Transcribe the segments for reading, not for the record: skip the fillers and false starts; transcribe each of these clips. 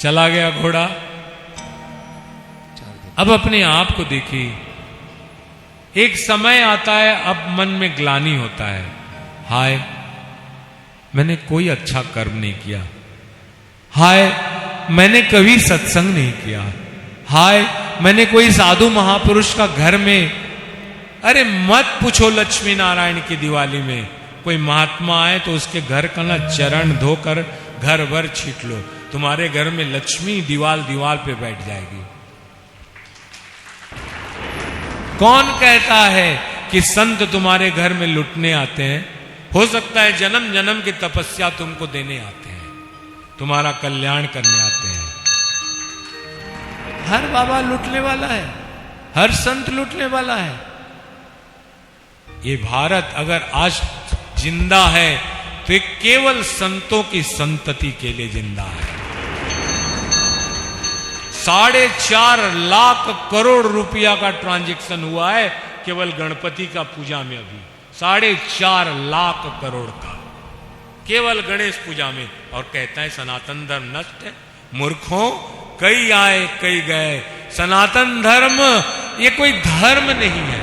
चला गया घोड़ा। अब अपने आप को देखिए, एक समय आता है अब मन में ग्लानि होता है, हाय मैंने कोई अच्छा कर्म नहीं किया, हाय मैंने कभी सत्संग नहीं किया, हाय मैंने कोई साधु महापुरुष का घर में, अरे मत पूछो लक्ष्मी नारायण की दिवाली में कोई महात्मा आए तो उसके घर का ना चरण धोकर घर भर छीट लो, तुम्हारे घर में लक्ष्मी दीवाल दीवाल पे बैठ जाएगी। कौन कहता है कि संत तुम्हारे घर में लुटने आते हैं? हो सकता है जन्म जन्म की तपस्या तुमको देने आते हैं, तुम्हारा कल्याण करने आते हैं। हर बाबा लुटने वाला है, हर संत लुटने वाला है। ये भारत अगर आज जिंदा है तो ये केवल संतों की संतति के लिए जिंदा है। 4.5 लाख करोड़ रुपया का ट्रांजैक्शन हुआ है केवल गणपति का पूजा में, अभी 4.5 लाख करोड़ का केवल गणेश पूजा में। और कहता है सनातन धर्म नष्ट है। मूर्खों, कई आए कई गए, सनातन धर्म ये कोई धर्म नहीं है।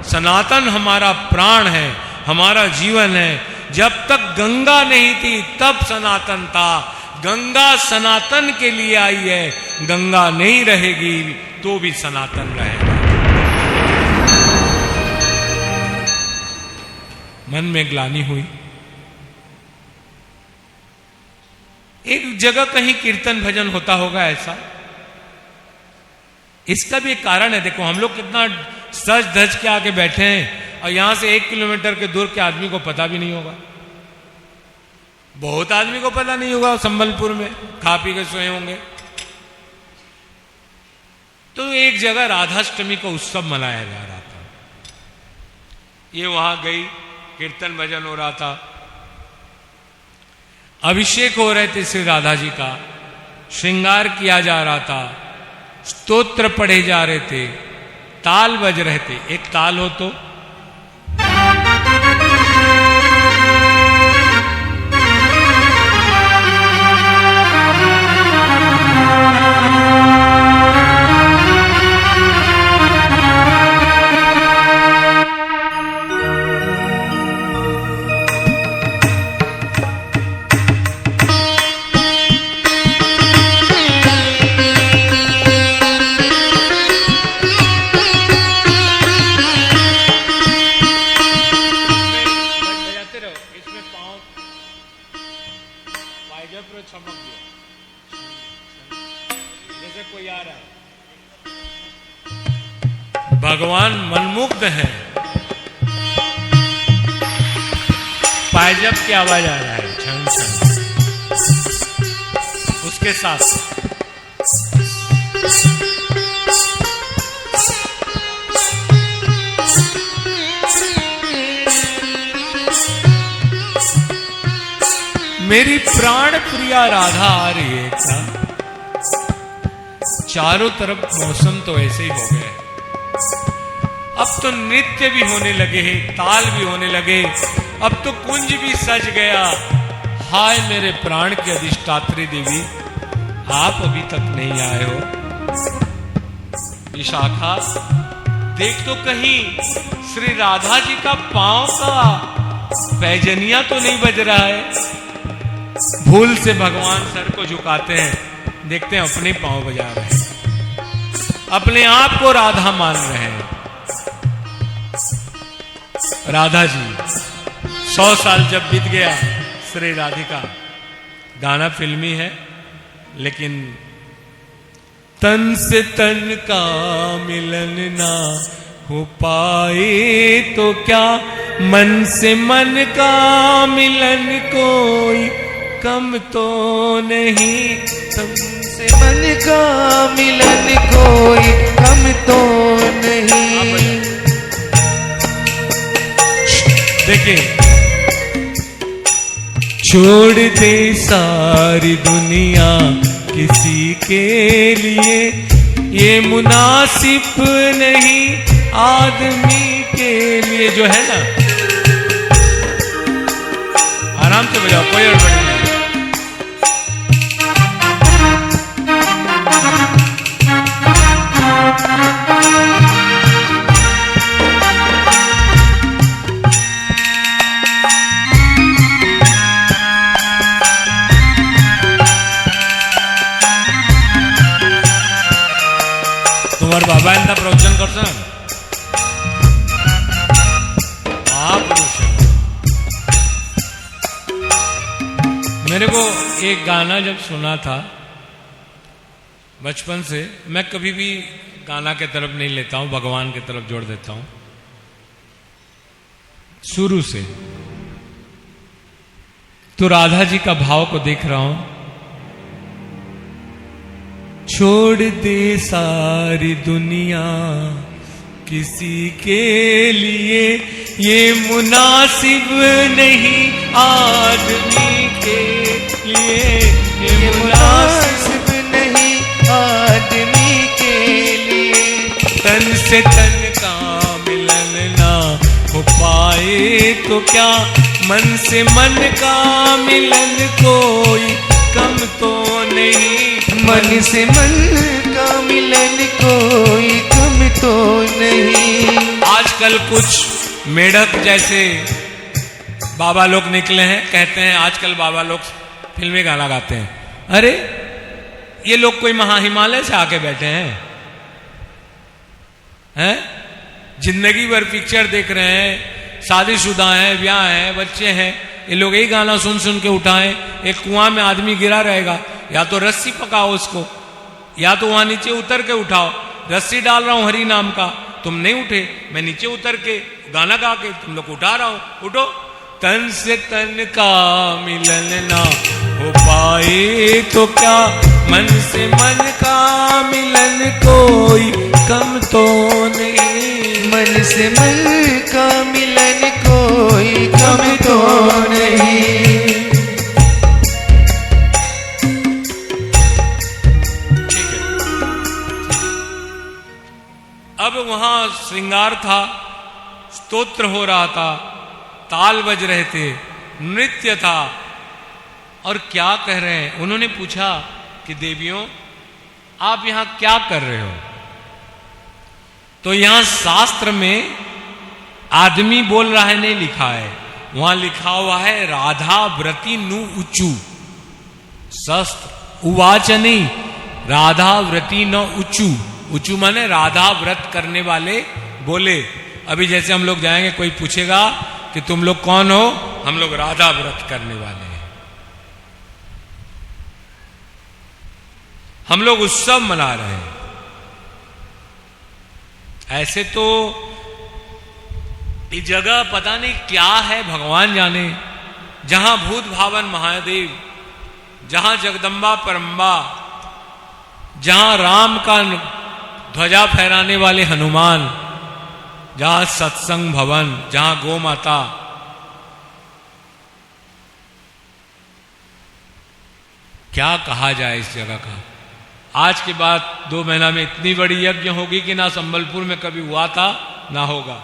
सनातन हमारा प्राण है, हमारा जीवन है। जब तक गंगा नहीं थी तब सनातन था, गंगा सनातन के लिए आई है, गंगा नहीं रहेगी तो भी सनातन रहेगा। मन में ग्लानि हुई। एक जगह कहीं कीर्तन भजन होता होगा ऐसा, इसका भी एक कारण है। देखो हम लोग कितना सज धज के आके बैठे हैं और यहां से 1 किलोमीटर के दूर के आदमी को पता भी नहीं होगा। बहुत आदमी को पता नहीं होगा संबलपुर में खा पी के सोए होंगे। तो एक जगह राधाष्टमी का उत्सव मनाया जा रहा था, ये वहां गई, कीर्तन भजन हो रहा था, अभिषेक हो रहे थे श्री राधा जी का, श्रृंगार किया जा रहा था, स्तोत्र पढ़े जा रहे थे, ताल बज रहे थे। एक ताल हो तो भगवान मनमुग्ध है। पायजब की आवाज आ रहा है छन छन, उसके साथ मेरी प्राण प्रिया राधा आ रही है। चारों तरफ मौसम तो ऐसे ही हो गए, अब तो नृत्य भी होने लगे हैं, ताल भी होने लगे, अब तो कुंज भी सज गया। हाय मेरे प्राण की अधिष्ठात्री देवी, आप अभी तक नहीं आए हो। विशाखा देख तो कहीं श्री राधा जी का पांव का पैजनिया तो नहीं बज रहा है। भूल से भगवान सर को झुकाते हैं, देखते हैं अपने पांव बजा रहे हैं, अपने आप को राधा मान रहे हैं। राधा जी 100 साल जब बीत गया, श्री राधिका गाना फिल्मी है लेकिन तन से तन का मिलन ना हो पाए तो क्या, मन से मन का मिलन कोई कम तो नहीं, तन से मन का मिलन कोई कम तो नहीं। देखिए, छोड़ दे सारी दुनिया किसी के लिए, ये मुनासिब नहीं आदमी के लिए। जो है ना, आराम से बजाओ, कोई गड़बड़ी नहीं। અમાર બાબા એના પ્રવચન કરશે ને महापुरुष है। मेरे को एक गाना जब सुना था बचपन से, मैं कभी भी गाना के तरफ नहीं लेता हूं, भगवान के तरफ जोड़ देता हूं शुरू से। तो राधा जी का भाव को देख रहा हूं, छोड़ दे सारी दुनिया किसी के लिए ये मुनासिब नहीं आदमी के लिए, ये मुनासिब नहीं आदमी के लिए। तन से तन का मिलन ना हो पाए तो क्या, मन से मन का मिलन कोई कम तो नहीं, मन से मन का मिलन कोई कम तो नहीं। आजकल कुछ मेढक जैसे बाबा लोग निकले हैं, कहते हैं आजकल बाबा लोग फिल्मी गाना गाते हैं। अरे ये लोग कोई हिमालय से आके बैठे हैं? जिंदगी भर पिक्चर देख रहे हैं, शादीशुदा हैं, ब्याह हैं, बच्चे हैं, ये लोग यही गाना सुन सुन के उठाएं। एक कुआं में आदमी गिरा रहेगा, या तो रस्सी पकाओ उसको, या तो वहां नीचे उतर के उठाओ। रस्सी डाल रहा हूं हरि नाम का, तुम नहीं उठे, मैं नीचे उतर के गाना गा के तुम लोग उठा रहा हूं, उठो। तन से तन का मिलन ना हो पाए तो क्या, मन से मन का मिलन कोई कम तो नहीं, मन से मन का मिलन कोई कम तो नहीं। अब वहां श्रृंगार था, स्तोत्र हो रहा था, ताल बज रहे थे, नृत्य था, और क्या कह रहे हैं? उन्होंने पूछा कि देवियों आप यहां क्या कर रहे हो? तो यहां शास्त्र में आदमी बोल रहा है नहीं लिखा है, वहां लिखा हुआ है राधा व्रती नु उचू। शस्त्र उवाच नहीं, राधा व्रती न उचू। उचू माने राधा व्रत करने वाले बोले। अभी जैसे हम लोग जाएंगे, कोई पूछेगा कि तुम लोग कौन हो, हम लोग राधा व्रत करने वाले हैं, हम लोग उत्सव मना रहे हैं। ऐसे तो ये जगह पता नहीं क्या है, भगवान जाने, जहां भूत भावन महादेव, जहां जगदम्बा परम्बा, जहां राम का ध्वजा फहराने वाले हनुमान, जहां सत्संग भवन, जहां गौ माता। क्या कहा जाए इस जगह का? आज के बाद 2 महीना में इतनी बड़ी यज्ञ होगी कि ना संबलपुर में कभी हुआ था ना होगा।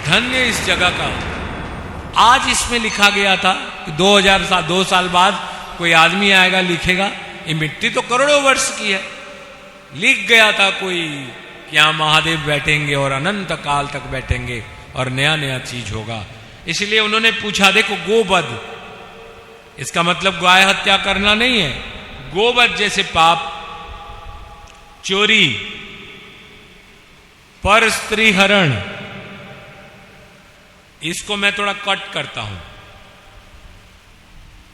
धन्य इस जगह का। आज इसमें लिखा गया था कि 2 साल बाद कोई आदमी आएगा लिखेगा, ये मिट्टी तो करोड़ों वर्ष की है, लिख गया था कोई कि यहां महादेव बैठेंगे और अनंत काल तक बैठेंगे और नया नया चीज होगा। इसलिए उन्होंने पूछा, देखो गोवध, इसका मतलब गाय हत्या करना नहीं है, गोवध जैसे पाप, चोरी, पर स्त्री हरण, इसको मैं थोड़ा कट करता हूं,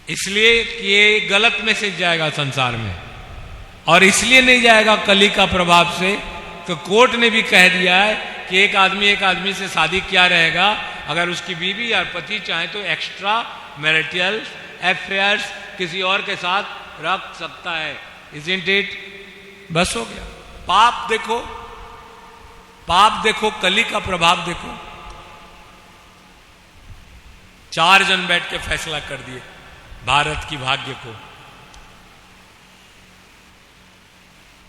इसलिए कि ये गलत मैसेज जाएगा संसार में, और इसलिए नहीं जाएगा कली का प्रभाव से, तो कोर्ट ने भी कह दिया है कि एक आदमी से शादी किया रहेगा, अगर उसकी बीवी या पति चाहे तो एक्स्ट्रा मैरिटल अफेयर्स किसी और के साथ रख सकता है। Isn't it? बस हो गया। पाप देखो, कली का प्रभाव देखो। 4 जन बैठ के फैसला कर दिए भारत की भाग्य को।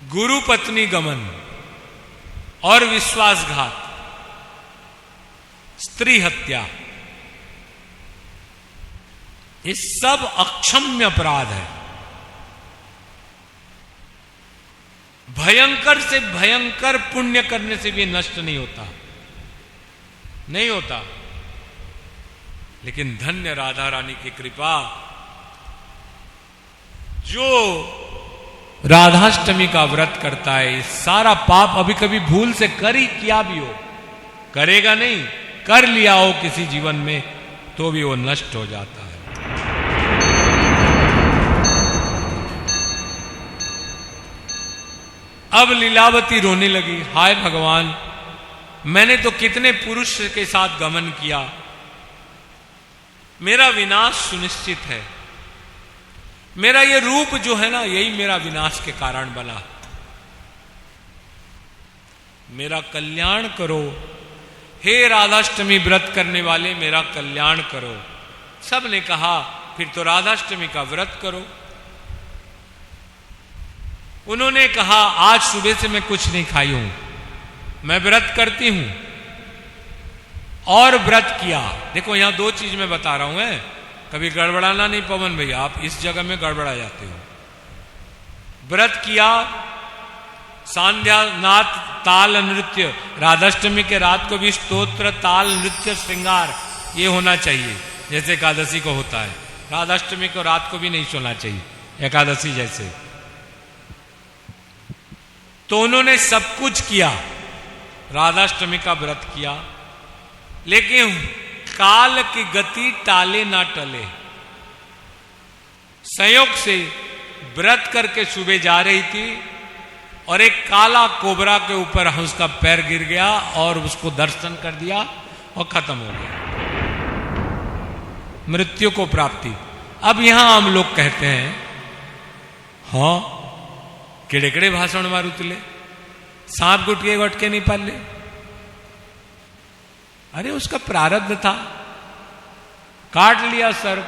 गुरु पत्नी गमन और विश्वासघात, स्त्री हत्या, ये सब अक्षम्य अपराध है। भयंकर से भयंकर पुण्य करने से भी नष्ट नहीं होता। लेकिन धन्य राधा रानी की कृपा, जो राधाष्टमी का व्रत करता है, सारा पाप अभी कभी भूल से कर ही किया भी हो, करेगा नहीं, कर लिया हो किसी जीवन में, तो भी वो नष्ट हो जाता है। अब लीलावती रोने लगी, हाय भगवान, मैंने तो कितने पुरुष के साथ गमन किया, मेरा विनाश सुनिश्चित है, मेरा ये रूप जो है ना, यही मेरा विनाश के कारण बना, मेरा कल्याण करो, हे राधाष्टमी व्रत करने वाले, मेरा कल्याण करो। सब ने कहा फिर तो राधाष्टमी का व्रत करो। उन्होंने कहा आज सुबह से मैं कुछ नहीं खाई हूं, मैं व्रत करती हूं, और व्रत किया। देखो यहां दो चीज मैं बता रहा हूं, है कभी गड़बड़ाना नहीं पवन भैया, आप इस जगह में गड़बड़ा जाते हो। व्रत किया, सांध्या नाथ ताल नृत्य, राधाष्टमी के रात को भी स्तोत्र ताल नृत्य श्रृंगार ये होना चाहिए, जैसे एकादशी को होता है। राधाष्टमी को रात को भी नहीं सोना चाहिए एकादशी जैसे। तो उन्होंने सब कुछ किया, राधाष्टमी का व्रत किया, लेकिन काल की गति टाले ना टले। संयोग से व्रत करके सुबह जा रही थी और एक काला कोबरा के ऊपर उसका पैर गिर गया और उसको दर्शन कर दिया और खत्म हो गया, मृत्यु को प्राप्ति। अब यहां हम लोग कहते हैं हाँ केड़े केड़े भाषण मारू तुले, सांप गुटके गटके नहीं पाले। अरे उसका प्रारब्ध था, काट लिया सर्प।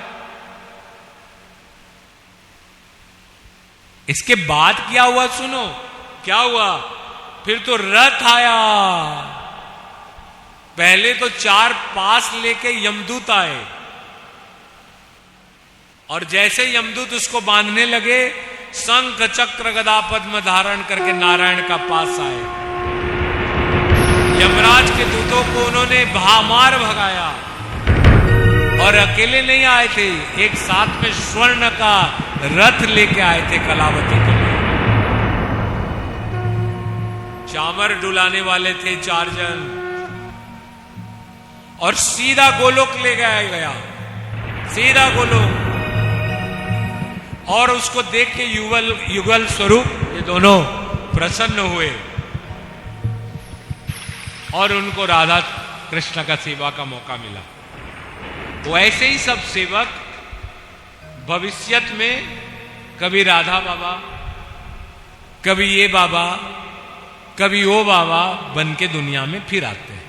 इसके बाद क्या हुआ सुनो, क्या हुआ, फिर तो रथ आया। पहले तो 4 पास लेके यमदूत आए, और जैसे यमदूत उसको बांधने लगे, शंख चक्र गदा पद्म धारण करके नारायण का पास आए। यमराज के दूतों को उन्होंने मार भगाया, और अकेले नहीं आए थे, एक साथ में स्वर्ण का रथ लेके आए थे कलावती के लिए। चामर डुलाने वाले थे 4 जन, और सीधा गोलोक ले गया, सीधा गोलोक। और उसको देख के युगल स्वरूप ये दोनों प्रसन्न हुए, और उनको राधा कृष्ण का सेवा का मौका मिला। वैसे ही सब सेवक भविष्यत में कभी राधा बाबा, कभी ये बाबा, कभी वो बाबा बन के दुनिया में फिर आते हैं।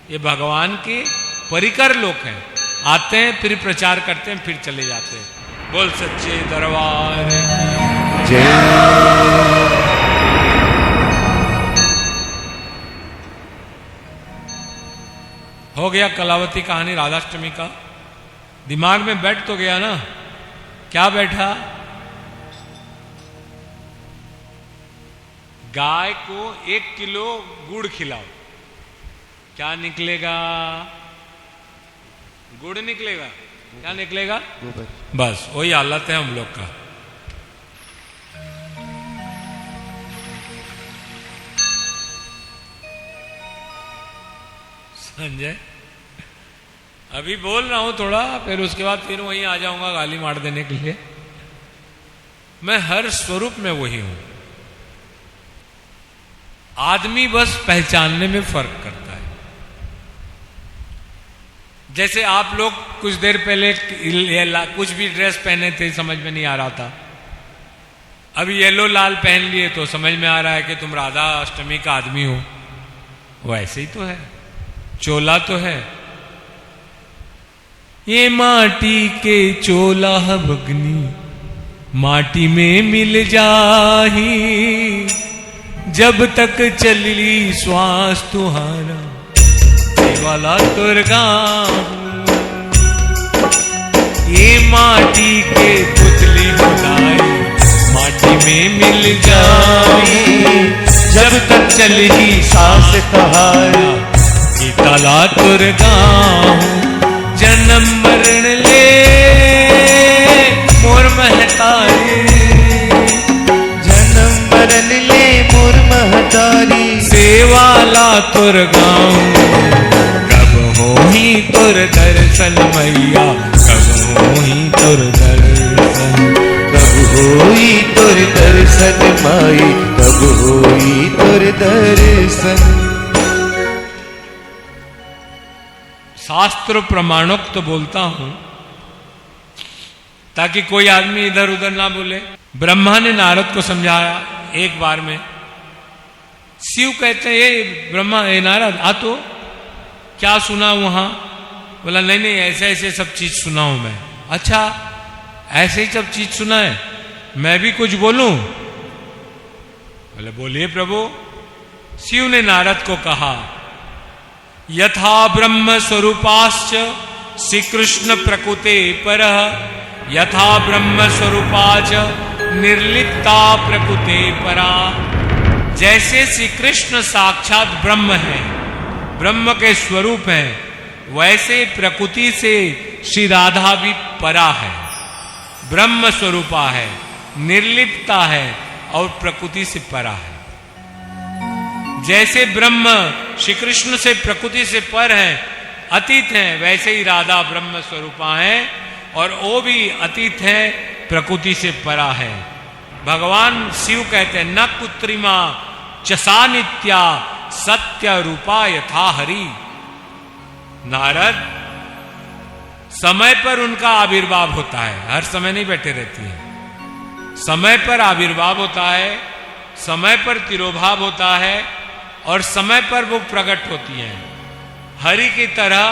ये भगवान के परिकर लोग हैं, आते हैं फिर प्रचार करते हैं, फिर चले जाते हैं। बोल सच्चे दरबार जय। हो गया कलावती कहानी राधाष्टमी का, दिमाग में बैठ तो गया ना। क्या बैठा, गाय को 1 किलो गुड़ खिलाओ, क्या निकलेगा, गुड़ निकलेगा, क्या निकलेगा, बस वही हालत है हम लोग का। संजय अभी बोल रहा हूं थोड़ा, फिर उसके बाद फिर वहीं आ जाऊंगा गाली मार देने के लिए। मैं हर स्वरूप में वही हूं। आदमी बस पहचानने में फर्क करता है। जैसे आप लोग कुछ देर पहले कुछ भी ड्रेस पहने थे, समझ में नहीं आ रहा था, अभी येलो लाल पहन लिए तो समझ में आ रहा है कि तुम राधा अष्टमी का आदमी हो। वैसे ही तो है, चोला तो है, ये माटी के चोला भगनी माटी में मिल जाही, जब तक चली श्वास तुम्हारा वाला तुरगा। ये माटी के पुतली बुलाई माटी में मिल जाई, जब तक चली सांस तुम्हारा ताला तुरगा। जन्म मरण ले मोर महतारी, जन्म माला तुर गाऊं, कब हो ही तुर दर्शन मैया, कब हो ही तुर दर्शन, कब होई तुर दर्शन माई, कब होई तुर दर्शन। शास्त्र प्रमाणोक्त बोलता हूं ताकि कोई आदमी इधर उधर ना बोले। ब्रह्मा ने नारद को समझाया एक बार में। शिव कहते हैं ये ब्रह्मा, ये नारद आ तो क्या सुना वहां? बोला नहीं नहीं ऐसे ऐसे सब चीज सुना हूं मैं। अच्छा ऐसे ही सब चीज सुना है, मैं भी कुछ बोलूं? बोले बोलिए प्रभु। शिव ने नारद को कहा यथा ब्रह्म स्वरूपाश्च श्री कृष्ण प्रकृते परः, यथा ब्रह्म स्वरूपाच निर्लिप्ता प्रकृते परा। जैसे श्री कृष्ण साक्षात ब्रह्म है, ब्रह्म के स्वरूप है, वैसे प्रकृति से श्री राधा भी परा है, ब्रह्म स्वरूपा है, निर्लिप्ता है और प्रकृति से परा है। जैसे ब्रह्म श्री कृष्ण से प्रकृति से पर है, अतीत है, वैसे ही राधा ब्रह्म स्वरूपा है और वो भी अतीत है, प्रकृति से परा है। भगवान शिव कहते हैं न कुत्रिमा चसा नित्या सत्य रूपा यथा हरि। नारद समय पर उनका आविर्भाव होता है, हर समय नहीं बैठे रहती है, समय पर आविर्भाव होता है, समय पर तिरोभाव होता है और समय पर वो प्रकट होती हैं। हरि की तरह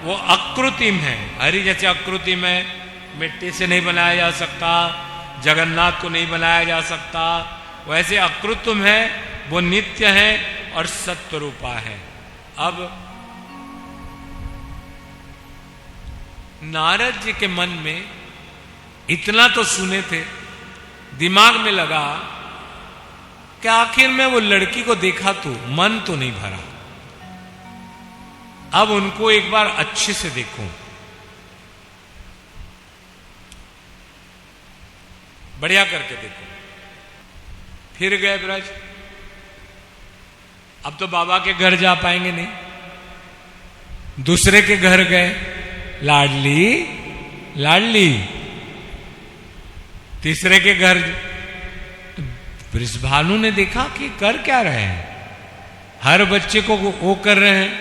वो अकृत्रिम है। हरि जैसे अकृत्रिम है, मिट्टी से नहीं बनाया जा सकता, जगन्नाथ को नहीं बनाया जा सकता, वैसे अकृत्रिम है, वो नित्य है और सत्य रूपा है। अब नारद जी के मन में इतना तो सुने थे, दिमाग में लगा कि आखिर में वो लड़की को देखा तो मन तो नहीं भरा, अब उनको एक बार अच्छे से देखूं। बढ़िया करके देखो। फिर गए ब्रज। अब तो बाबा के घर जा पाएंगे नहीं, दूसरे के घर गए। लाडली लाडली। तीसरे के घर तो वृषभानु ने देखा कि कर क्या रहे हैं, हर बच्चे को वो कर रहे हैं,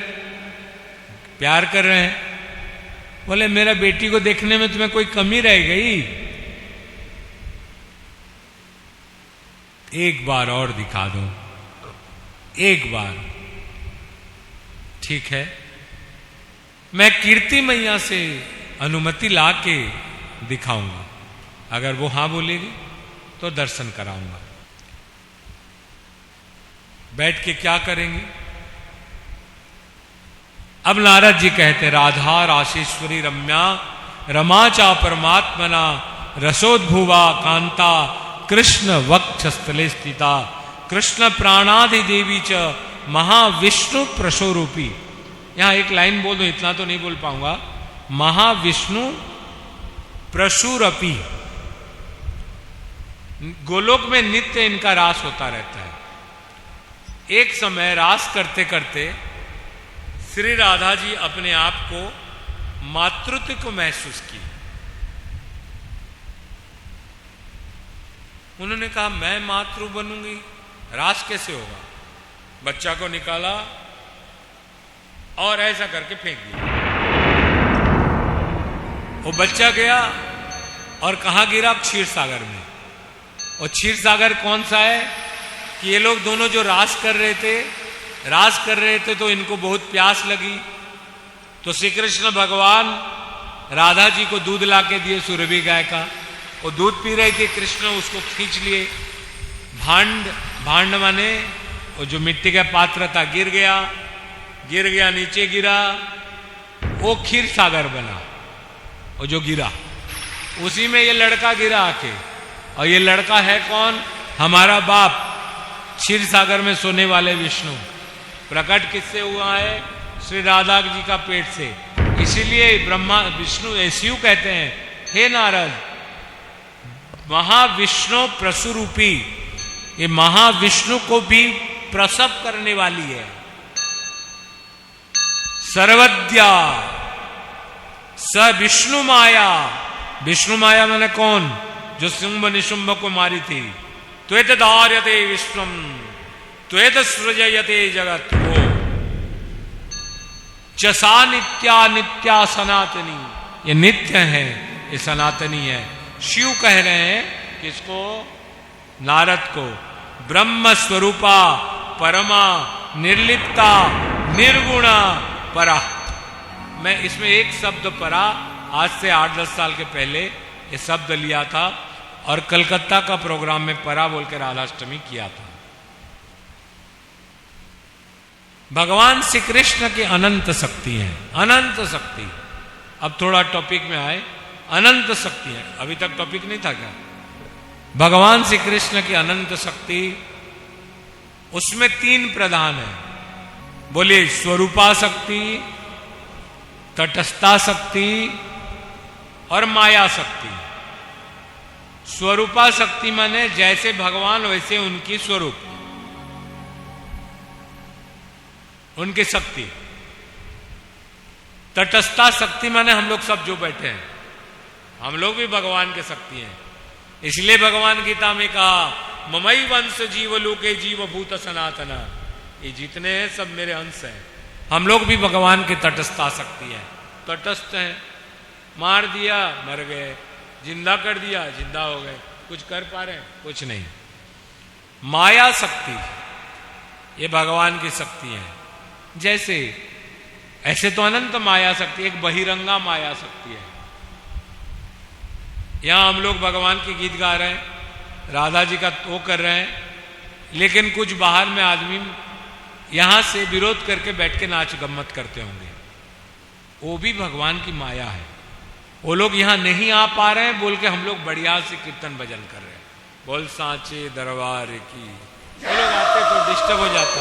प्यार कर रहे हैं। बोले मेरा बेटी को देखने में तुम्हें कोई कमी रह गई, एक बार और दिखा दो, एक बार। ठीक है, मैं कीर्ति मैया से अनुमति ला के दिखाऊंगा, अगर वो हां बोलेगी तो दर्शन कराऊंगा। बैठ के क्या करेंगे? अब नारद जी कहते राधा राशेश्वरी रम्या रमा चा परमात्मना रसोद्भुवा कांता कृष्ण वक्षस्थले स्थिता कृष्ण प्राणाधि देवी च महाविष्णु प्रसोरूपी। यहां एक लाइन बोल दो, इतना तो नहीं बोल पाऊंगा। महाविष्णु प्रसुरपी। गोलोक में नित्य इनका रास होता रहता है। एक समय रास करते करते श्री राधा जी अपने आप को मातृत्व को महसूस की। उन्होंने कहा मैं मातृ बनूंगी, रास कैसे होगा? बच्चा को निकाला और ऐसा करके फेंक दिया। वो बच्चा गया और कहां गिरा? क्षीर सागर में। और क्षीर सागर कौन सा है कि ये लोग दोनों जो रास कर रहे थे तो इनको बहुत प्यास लगी, तो श्री कृष्ण भगवान राधा जी को दूध ला के दिए, सुरभि गाय का। वो दूध पी रही थी, कृष्ण उसको खींच लिए। भांड माने वो जो मिट्टी का पात्र था गिर गया, नीचे गिरा, वो क्षीर सागर बना। और जो गिरा उसी में ये लड़का गिरा आके। और ये लड़का है कौन? हमारा बाप, क्षीर सागर में सोने वाले विष्णु। प्रकट किससे हुआ है? श्री राधा जी का पेट से। इसीलिए ब्रह्मा विष्णु शिव कहते हैं हे नारद, महाविष्णु प्रसुरूपी, ये महाविष्णु को भी प्रसव करने वाली है। सर्वद्या स विष्णु माया, विष्णु माया मैंने कौन? जो शुंभ निशुंभ को मारी थी। त्वेत धार्यते विश्वम त्वेत सृजयते जगत को चसा नित्या नित्या सनातनी, ये नित्य है, ये सनातनी है। शिव कह रहे हैं किसको? नारद को। ब्रह्म स्वरूपा परमा निर्लिप्ता निर्गुणा परा। मैं इसमें एक शब्द परा आज से 8-10 साल के पहले ये शब्द लिया था और कलकत्ता का प्रोग्राम में परा बोल के राधाष्टमी किया था। भगवान श्री कृष्ण की अनंत शक्ति है, अनंत शक्ति। अब थोड़ा टॉपिक में आए, अनंत शक्ति है। अभी तक टॉपिक नहीं था क्या? भगवान श्री कृष्ण की अनंत शक्ति, उसमें 3 प्रधान है। बोलिए, स्वरूपा शक्ति, तटस्था शक्ति और माया शक्ति। स्वरूपा शक्ति माने जैसे भगवान वैसे उनकी स्वरूप, उनकी शक्ति। तटस्था शक्ति माने हम लोग सब जो बैठे हैं, हम लोग भी भगवान की शक्ति हैं। इसलिए भगवान गीता में कहा, ममई वंश जीवलोके जीवभूत सनातना, ये जितने हैं सब मेरे अंश हैं। हम लोग भी भगवान की तटस्था शक्ति है, तटस्थ हैं। मार दिया मर गए, जिंदा कर दिया जिंदा हो गए। कुछ कर पा रहे हैं? कुछ नहीं। माया शक्ति, ये भगवान की शक्ति है। जैसे ऐसे तो अनंत माया शक्ति, एक बहिरंगा माया शक्ति है। यहां हम लोग भगवान के गीत गा रहे हैं, राधा जी का वो कर रहे हैं, लेकिन कुछ बाहर में आदमी यहां से विरोध करके बैठ के नाच गम्मत करते होंगे। वो भी भगवान की माया है। वो लोग यहां नहीं आ पा रहे हैं बोल के हम लोग बढ़िया से कीर्तन भजन कर रहे हैं। बोल सांचे दरबार की, वो लोग आते तो डिस्टर्ब हो जाता।